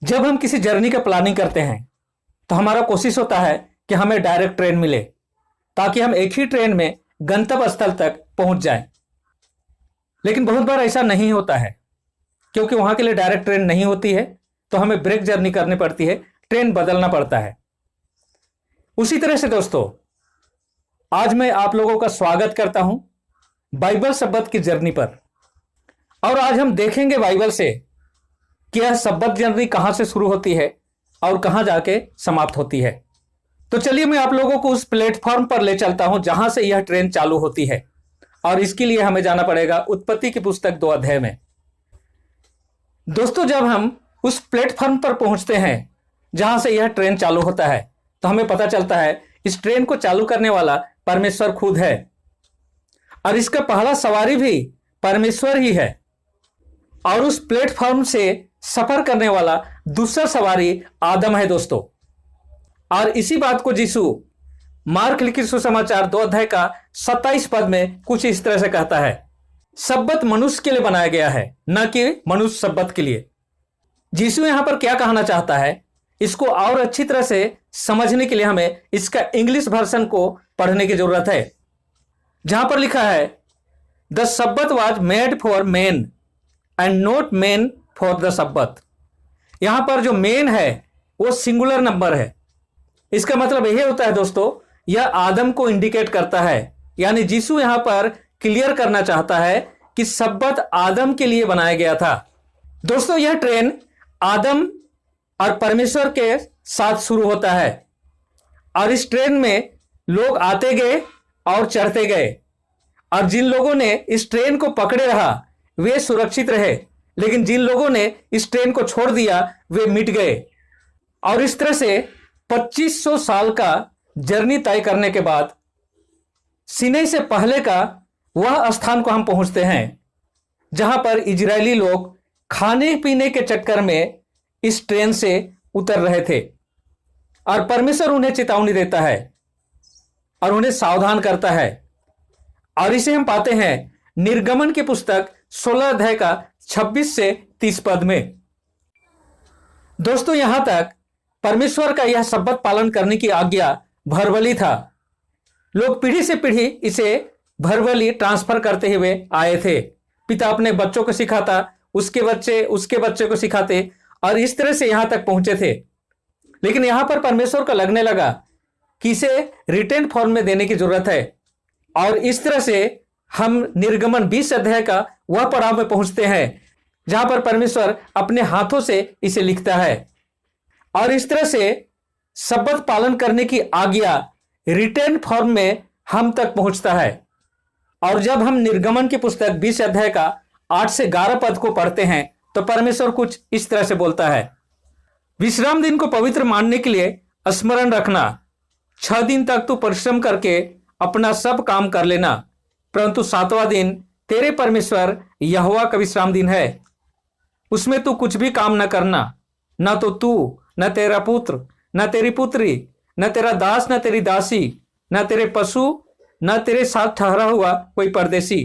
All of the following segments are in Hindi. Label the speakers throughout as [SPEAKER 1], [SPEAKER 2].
[SPEAKER 1] जब हम किसी जर्नी का प्लानिंग करते हैं तो हमारा कोशिश होता है कि हमें डायरेक्ट ट्रेन मिले ताकि हम एक ही ट्रेन में गंतव्य स्थल तक पहुंच जाएं। लेकिन बहुत बार ऐसा नहीं होता है क्योंकि वहां के लिए डायरेक्ट ट्रेन नहीं होती है, तो हमें ब्रेक जर्नी करनी पड़ती है, ट्रेन बदलना पड़ता है। उसी तरह से दोस्तों, आज मैं आप लोगों का स्वागत करता हूं बाइबल शब्द की जर्नी पर। और आज हम देखेंगे बाइबल से कि यह शब्द जर्नी कहां से शुरू होती है और कहां जाके समाप्त होती है। तो चलिए मैं आप लोगों को उस प्लेटफॉर्म पर ले चलता हूं जहां से यह ट्रेन चालू होती है, और इसके लिए हमें जाना पड़ेगा उत्पत्ति की पुस्तक 2 अध्याय में। दोस्तों, जब हम उस प्लेटफॉर्म पर पहुंचते हैं जहां से यह ट्रेन चालू होता है तो हमें पता चलता है इस ट्रेन को चालू करने वाला परमेश्वर खुद है, और इसका पहला सवारी भी परमेश्वर ही है। और उस प्लेटफॉर्म से सफर करने वाला दूसरा सवारी आदम है दोस्तों। और इसी बात को यीशु मार्क लिखित सुसमाचार 2 अध्याय का 27 पद में कुछ इस तरह से कहता है, सब्बत मनुष्य के लिए बनाया गया है, न कि मनुष्य सब्बत के लिए। यीशु यहां पर क्या कहना चाहता है, इसको और अच्छी तरह से समझने के लिए हमें इसका इंग्लिश वर्जन को पढ़ने की जरूरत है, जहां पर लिखा है the सब्बत was made for man and not man for the सब्बत। यहां पर जो मैन है वो सिंगुलर नंबर है। इसका मतलब यही होता है दोस्तों, यह आदम को इंडिकेट करता है, यानी यीशु यहां पर क्लियर करना चाहता है कि सब्बत आदम के लिए बनाया गया था। दोस्तों, यह ट्रेन आदम और परमेश्वर के साथ शुरू होता है, और इस ट्रेन में लोग आते गए और चढ़ते गए, और जिन लोगों ने इस ट्रेन को पकड़े रहा वे सुरक्षित रहे, लेकिन जिन लोगों ने इस ट्रेन को छोड़ दिया वे मिट गए। और इस तरह से 2500 साल का जर्नी तय करने के बाद सीनै से पहले का वह स्थान को हम पहुंचते हैं जहां पर इजरायली लोग खाने पीने के चक्कर में इस ट्रेन से उतर रहे थे, और परमेश्वर उन्हें चेतावनी देता है और उन्हें सावधान करता है। और इसे हम पाते हैं निर्गमन की पुस्तक 16 अध्याय का 26 से 30 पद में। दोस्तों, यहां तक परमेश्वर का यह सब्बत पालन करने की आज्ञा भरबली था। लोग पीढ़ी से पीढ़ी इसे भरबली ट्रांसफर करते हुए आए थे। पिता अपने बच्चों को सिखाता, उसके बच्चे को सिखाते, और इस तरह से यहां तक पहुंचे थे। लेकिन यहां पर परमेश्वर को लगने लगा कि इसे रिटेन फॉर्म में देने की जरूरत है, और इस तरह से हम निर्गमन 20 अध्याय का वह पड़ाव में पहुंचते हैं जहां पर परमेश्वर अपने हाथों से इसे लिखता है, और इस तरह से सब्बत पालन करने की आज्ञा रिटेन फॉर्म में हम तक पहुंचता है। और जब हम निर्गमन की पुस्तक 20 अध्याय का 8 से 11 पद को पढ़ते हैं तो परमेश्वर कुछ इस तरह से बोलता है, विश्राम दिन को पवित्र मानने के लिए स्मरण रखना, 6 दिन तक तू परिश्रम करके अपना सब काम कर लेना, परंतु 7वां दिन तेरे परमेश्वर यहोवा का विश्राम दिन है। उसमें तू कुछ भी काम न करना, न तो तू, न तेरा पुत्र, न तेरी पुत्री, न तेरा दास, न तेरी दासी, न तेरे पशु, न तेरे साथ ठहरा हुआ कोई परदेशी,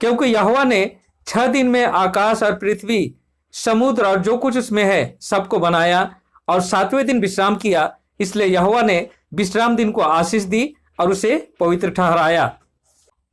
[SPEAKER 1] क्योंकि यहोवा ने 6 दिन में आकाश और पृथ्वी, समुद्र और जो कुछ उसमें है सबको बनाया, और 7वें दिन विश्राम किया। इसलिए यहोवा ने विश्राम दिन को आशीष दी और उसे पवित्र ठहराया।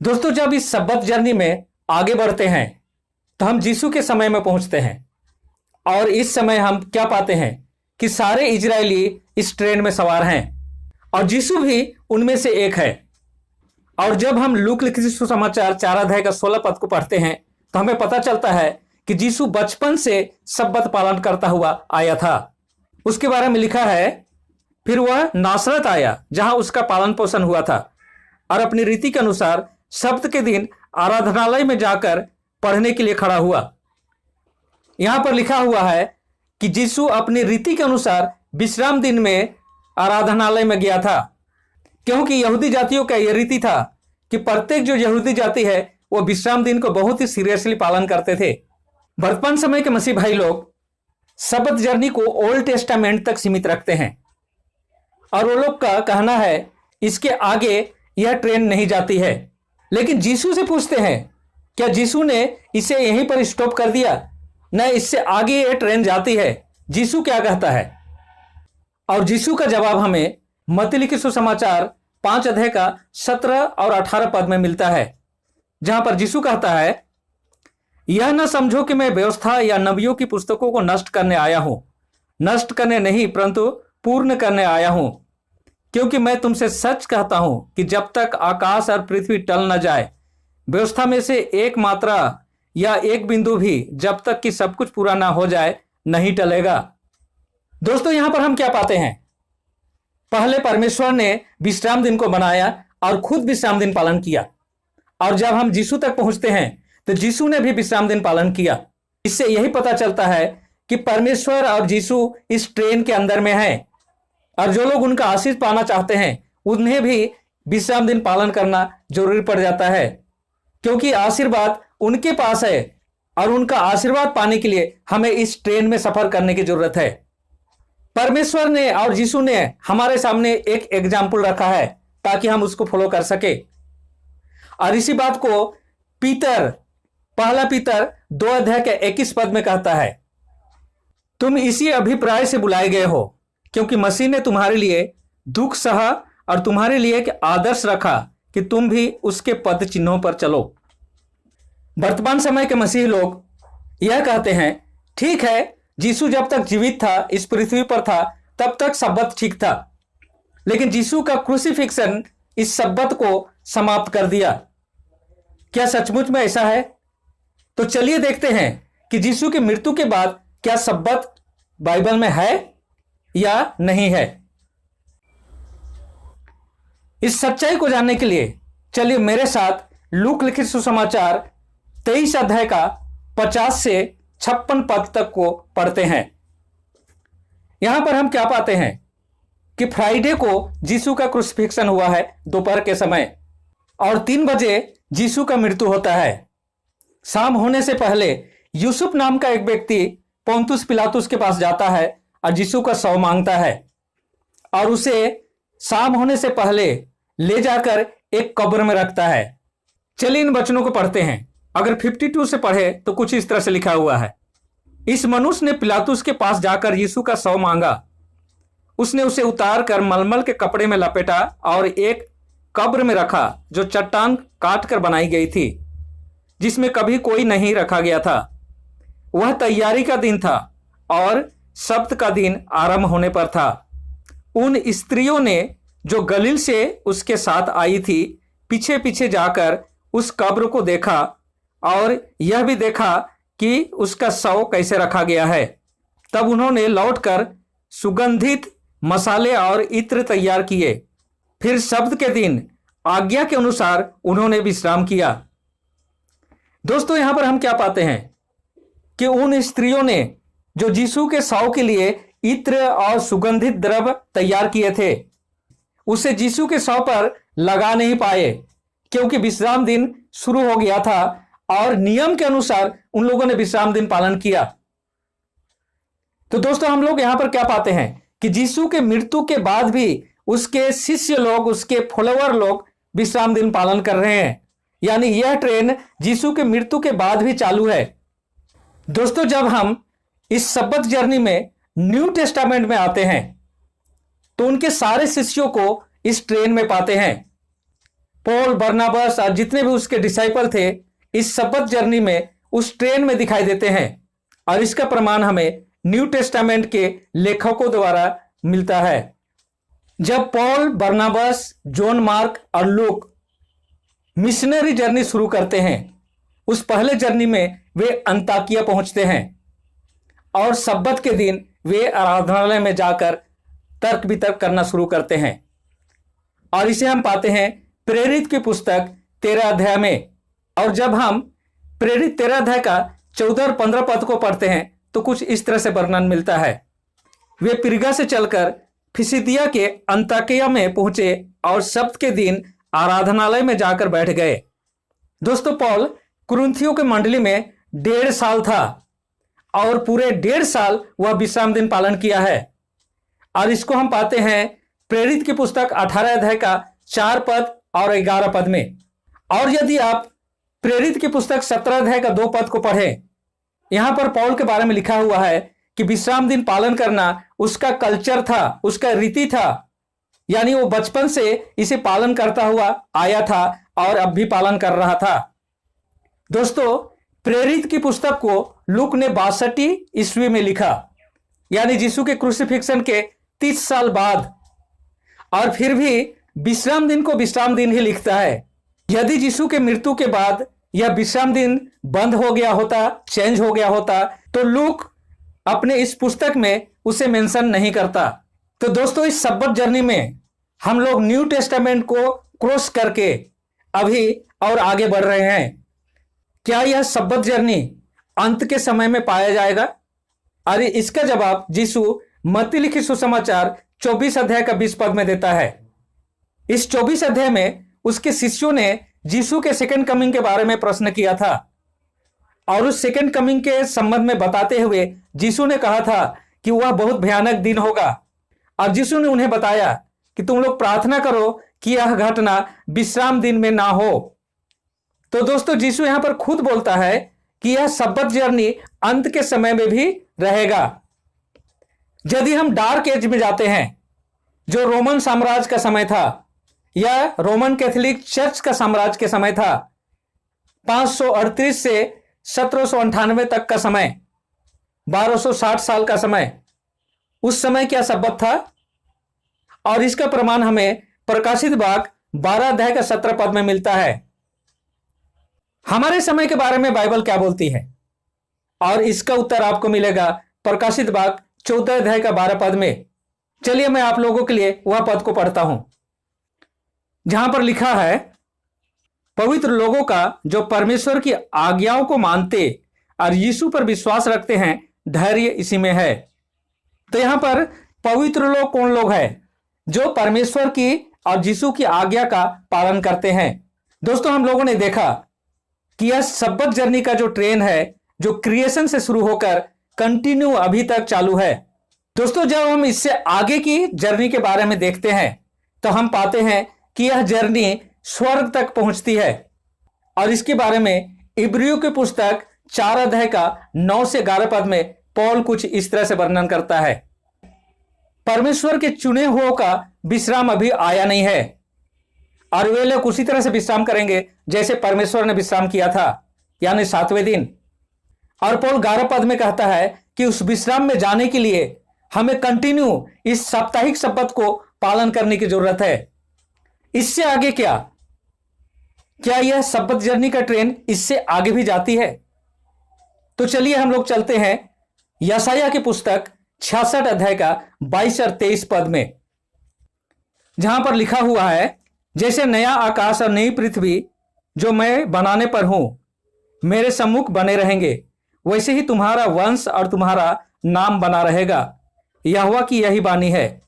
[SPEAKER 1] दोस्तों, जब इस सब्बत जर्नी में आगे बढ़ते हैं तो हम यीशु के समय में पहुंचते हैं, और इस समय हम क्या पाते हैं कि सारे इजरायली इस ट्रेन में सवार हैं, और यीशु भी उनमें से एक है। और जब हम लूक लिखित सुसमाचार 4 अध्याय का 16 पद को पढ़ते हैं तो हमें पता चलता है कि यीशु बचपन से सब्बत पालन करता हुआ आया था। उसके बारे में लिखा है, फिर वह नासरत आया जहां उसका पालन पोषण हुआ था, और अपनी रीति के अनुसार सब्त के दिन आराधनालय में जाकर पढ़ने के लिए खड़ा हुआ। यहां पर लिखा हुआ है कि यीशु अपनी रीति के अनुसार विश्राम दिन में आराधनालय में गया था, क्योंकि यहूदी जातियों का यह रीति था कि प्रत्येक जो यहूदी जाति है वो विश्राम दिन को बहुत ही सीरियसली पालन करते थे। वर्तमान समय के मसीह भाई लोग सब्बत जर्नी को ओल्ड टेस्टामेंट तक सीमित रखते हैं, और वो लोग का कहना है इसके आगे यह ट्रेन नहीं जाती है। लेकिन यीशु से पूछते हैं, क्या यीशु ने इसे यहीं पर स्टॉप कर दिया? न, इससे आगे यह ट्रेन जाती है, यीशु क्या कहता है? और यीशु का जवाब हमें मत्ती लिखित सुसमाचार 5 अध्याय का 17 और 18 पद में मिलता है, जहां पर यीशु कहता है, यह न समझो कि मैं व्यवस्था या नबियों की पुस्तकों को नष्ट करने आया हूं। नष्ट करने नहीं, परंतु पूर्ण करने आया हूं। क्योंकि मैं तुमसे सच कहता हूं कि जब तक आकाश और पृथ्वी टल न जाए, व्यवस्था में से एक मात्रा या एक बिंदु भी जब तक कि सब कुछ पूरा ना हो जाए नहीं टलेगा। दोस्तों, यहां पर हम क्या पाते हैं? पहले परमेश्वर ने विश्राम दिन को बनाया और खुद विश्राम दिन पालन किया, और जब हम यीशु तक पहुंचते हैं तो यीशु ने भी विश्राम दिन पालन किया। इससे यही पता चलता है कि परमेश्वर और यीशु इस ट्रेन के अंदर में हैं, और जो लोग उनका आशीष पाना चाहते हैं उन्हें भी विश्राम दिन पालन करना जरूरी पड़ जाता है, क्योंकि आशीर्वाद उनके पास है और उनका आशीर्वाद पाने के लिए हमें इस ट्रेन में सफर करने की जरूरत है। परमेश्वर ने और यीशु ने हमारे सामने एक एग्जाम्पल रखा है ताकि हम उसको फॉलो कर सके, और इसी बात को पहला पीतर 2 अध्याय के 21 पद में कहता है, तुम इसी अभिप्राय से बुलाए गए हो, क्योंकि मसीह ने तुम्हारे लिए दुख सहा और तुम्हारे लिए एक आदर्श रखा कि तुम भी उसके पद चिन्हों पर चलो। वर्तमान समय के मसीही लोग यह कहते हैं, ठीक है, यीशु जब तक जीवित था, इस पृथ्वी पर था, तब तक सब्बत ठीक था, लेकिन यीशु का क्रूसिफिक्शन इस सब्बत को समाप्त कर दिया। क्या सचमुच में ऐसा है? तो चलिए देखते हैं कि यीशु की मृत्यु के बाद क्या सब्बत बाइबल में है या नहीं है। इस सच्चाई को जानने के लिए चलिए मेरे साथ लूक लिखित सुसमाचार 23 अध्याय का 50 से 56 पद तक को पढ़ते हैं। यहां पर हम क्या पाते हैं कि फ्राइडे को यीशु का क्रूसिफिक्शन हुआ है दोपहर के समय, और 3 बजे यीशु का मृत्यु होता है। शाम होने से पहले यूसुफ नाम का एक व्यक्ति पोंतुस पिलातुस के पास जाता है और यीशु का शव मांगता है, और उसे शाम होने से पहले ले जाकर एक कब्र में रखता है। चलिए इन वचनों को पढ़ते हैं। अगर 52 से पढ़े तो कुछ इस तरह से लिखा हुआ है, इस मनुष्य ने पिलातुस के पास जाकर यीशु का शव मांगा। उसने उसे उतार कर मलमल के कपड़े में लपेटा और एक कब्र में रखा जो चट्टान काट कर बनाई गई थी, जिसमें कभी कोई नहीं रखा गया था। वह तैयारी का दिन था और सब्त का दिन आरंभ होने पर था। उन स्त्रियों ने जो गलील से उसके साथ आई थी पीछे पीछे जाकर उस कब्र को देखा और यह भी देखा कि उसका शव कैसे रखा गया है। तब उन्होंने लौटकर सुगंधित मसाले और इत्र तैयार किए। फिर सब्त के दिन आज्ञा के अनुसार उन्होंने विश्राम किया। दोस्तों, यहां पर हम क्या पाते हैं कि उन स्त्रियों ने जो यीशु के शव के लिए इत्र और सुगंधित द्रव्य तैयार किए थे, उसे यीशु के शव पर लगा नहीं पाए, क्योंकि विश्राम दिन शुरू हो गया था और नियम के अनुसार उन लोगों ने विश्राम दिन पालन किया। तो दोस्तों, हम लोग यहां पर क्या पाते हैं कि यीशु के मृत्यु के बाद भी उसके शिष्य लोग, उसके फॉलोअर लोग विश्राम दिन पालन कर रहे हैं, यानी यह ट्रेन यीशु के मृत्यु के बाद भी चालू है। दोस्तों, जब हम इस सब्बत जर्नी में न्यू टेस्टामेंट में आते हैं तो उनके सारे शिष्यों को इस ट्रेन में पाते हैं। पौल, बरनबास और जितने भी उसके डिसाइपल थे इस सब्बत जर्नी में उस ट्रेन में दिखाई देते हैं, और इसका प्रमाण हमें न्यू टेस्टामेंट के लेखकों द्वारा मिलता है। जब पौल, बरनबास, जॉन मार्क और लूक मिशनरी जर्नी शुरू करते हैं, उस पहले जर्नी में वे अंताकिया पहुंचते हैं और सब्बत के दिन वे आराधनालय में जाकर तर्क वितर्क करना शुरू करते हैं, और इसे हम पाते हैं प्रेरित की पुस्तक 13 अध्याय में। और जब हम प्रेरित 13 अध्याय का 14 और 15 पद को पढ़ते हैं तो कुछ इस तरह से वर्णन मिलता है। वे पिरगा से चलकर फिसिदिया के अंताकिया में पहुंचे और सब्त के दिन आराधनालय में जाकर बैठ गए। दोस्तों, पौल कुरिन्थियों के मंडली में 1.5 साल था और पूरे 1.5 साल वह विश्राम दिन पालन किया है, और इसको हम पाते हैं प्रेरित की पुस्तक 18 अध्याय का 4 पद और 11 पद में। और यदि आप प्रेरित की पुस्तक 17 अध्याय का 2 पद को पढ़ें, यहां पर पौल के बारे में लिखा हुआ है कि विश्राम दिन पालन करना उसका कल्चर था, उसका रीति था, यानी वो बचपन से इसे पालन करता हुआ आया था और अब भी पालन कर रहा था। दोस्तों, प्रेरित की पुस्तक को लूक ने 62 ईस्वी में लिखा, यानी यीशु के क्रूसिफिक्शन के 30 साल बाद, और फिर भी विश्राम दिन को विश्राम दिन ही लिखता है। यदि यीशु के मृत्यु के बाद यह विश्राम दिन बंद हो गया होता, चेंज हो गया होता, तो लूक अपने इस पुस्तक में उसे मेंशन नहीं करता। तो दोस्तों, इस सब्बत जर्नी में हम लोग न्यू टेस्टामेंट को क्रॉस करके अभी और आगे बढ़ रहे हैं। क्या यह सब्बत जर्नी अंत के समय में पाया जाएगा? अरे इसका जवाब यीशु मत्ती लिखित सुसमाचार 24 अध्याय का 20 पद में देता है। इस 24 अध्याय में उसके शिष्यों ने यीशु के सेकंड कमिंग के बारे में प्रश्न किया था, और उस सेकंड कमिंग के संबंध में बताते हुए यीशु ने कहा था कि वह बहुत भयानक दिन होगा। और यीशु ने उन्हें बताया कि तुम लोग प्रार्थना करो कि यह घटना विश्राम दिन में ना हो। तो दोस्तों, यीशु यहां पर खुद बोलता है कि यह सब्बत जर्नी अंत के समय में भी रहेगा। यदि हम डार्क एज में जाते हैं, जो रोमन साम्राज्य का समय था या रोमन कैथोलिक चर्च का साम्राज्य के समय था, 538 से 1798 तक का समय, 1260 साल का समय, उस समय क्या सब्बत था? और इसका प्रमाण हमें प्रकाशित वाक्य 12 अध्याय का 17 पद में मिलता है। हमारे समय के बारे में बाइबल क्या बोलती है? और इसका उत्तर आपको मिलेगा प्रकाशित वाक्य 14 अध्याय का 12 पद में। चलिए मैं आप लोगों के लिए वह पद को पढ़ता हूं, जहां पर लिखा है, पवित्र लोगों का जो परमेश्वर की आज्ञाओं को मानते और यीशु पर विश्वास रखते हैं, धैर्य इसी में है। तो यहां पर पवित्र लोग कौन लोग हैं? जो परमेश्वर की और यीशु की आज्ञा का पालन करते हैं। दोस्तों, हम लोगों ने देखा कि यह सब्बत जर्नी का जो ट्रेन है, जो क्रिएशन से शुरू होकर कंटिन्यू अभी तक चालू है। दोस्तों, जब हम इससे आगे की जर्नी के बारे में देखते हैं तो हम पाते हैं कि यह जर्नी स्वर्ग तक पहुंचती है। और इसके बारे में इब्रियों की पुस्तक 4 अध्याय का 9 से 11 पद में पौल कुछ इस तरह से वर्णन करता है, परमेश्वर के चुने हुओं का विश्राम अभी आया नहीं है, और वे लोग उसी तरह से विश्राम करेंगे जैसे परमेश्वर ने विश्राम किया था, यानी 7वें दिन। और पौल 11 पद में कहता है कि उस विश्राम में जाने के लिए हमें कंटिन्यू इस साप्ताहिक सब्बत को पालन करने की जरूरत है। इससे आगे क्या यह सब्बत जर्नी का ट्रेन इससे आगे भी जाती है? तो चलिए हम लोग चलते हैं यशायाह की पुस्तक 66 अध्याय का 22 और 23 पद में, जहां पर लिखा हुआ है, जैसे नया आकाश और नई पृथ्वी जो मैं बनाने पर हूं मेरे सम्मुख बने रहेंगे, वैसे ही तुम्हारा वंश और तुम्हारा नाम बना रहेगा। यहोवा की यही वाणी है।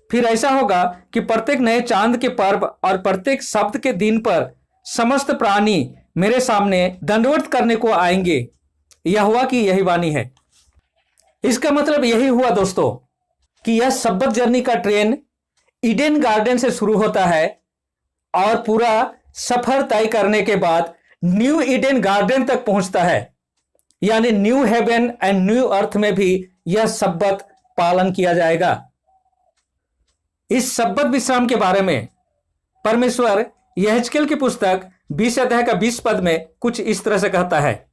[SPEAKER 1] फिर ऐसा होगा कि प्रत्येक नए चांद के पर्व और प्रत्येक सप्त के दिन पर समस्त प्राणी मेरे सामने दंडवत करने को आएंगे। यहोवा की यही वाणी है। इसका मतलब यही हुआ दोस्तों कि यह सब्बत जर्नी का ट्रेन ईडन गार्डन से शुरू होता है और पूरा सफर तय करने के बाद न्यू ईडन गार्डन तक पहुंचता है, यानी न्यू हेवन एंड न्यू अर्थ में भी यह सब्बत पालन किया जाएगा। इस सब्बत विश्राम के बारे में परमेश्वर यहेजकेल की पुस्तक 20 अध्याय का 20 पद में कुछ इस तरह से कहता है,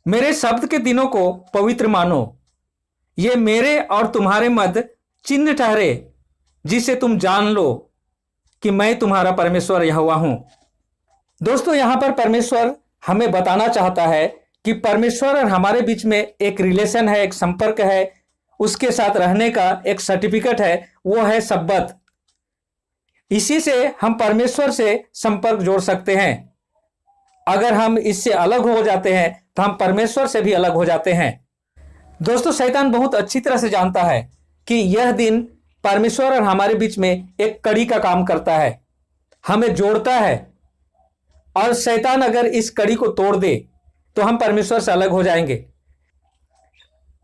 [SPEAKER 1] मेरे शब्द के दिनों को पवित्र मानो, ये मेरे और तुम्हारे मध्य चिन्ह ठहरे, जिसे तुम जान लो कि मैं तुम्हारा परमेश्वर यहोवा हूं। दोस्तों, यहां पर परमेश्वर हमें बताना चाहता है कि परमेश्वर और हमारे बीच में एक रिलेशन है, एक संपर्क है, उसके साथ रहने का एक सर्टिफिकेट है, वो है सब्बत। इसी से हम परमेश्वर से संपर्क जोड़ सकते हैं। अगर हम इससे अलग हो जाते हैं तो हम परमेश्वर से भी अलग हो जाते हैं। दोस्तों, शैतान बहुत अच्छी तरह से जानता है कि यह दिन परमेश्वर और हमारे बीच में एक कड़ी का काम करता है, हमें जोड़ता है, और शैतान अगर इस कड़ी को तोड़ दे तो हम परमेश्वर से अलग हो जाएंगे।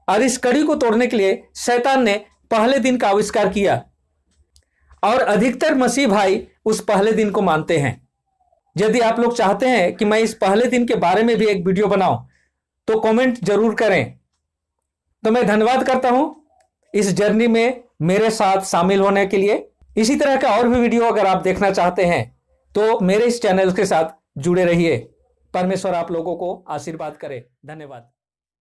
[SPEAKER 1] और इस कड़ी को तोड़ने के लिए शैतान ने पहले दिन का आविष्कार किया, और अधिकतर मसीह भाई उस पहले दिन को मानते हैं। यदि आप लोग चाहते हैं कि मैं इस पहले दिन के बारे में भी एक वीडियो बनाऊं तो कमेंट जरूर करें, तो मैं धन्यवाद करता हूं इस जर्नी में मेरे साथ शामिल होने के लिए। इसी तरह का और भी वीडियो अगर आप देखना चाहते हैं तो मेरे इस चैनल के साथ जुड़े रहिए। परमेश्वर आप लोगों को आशीर्वाद करे। धन्यवाद।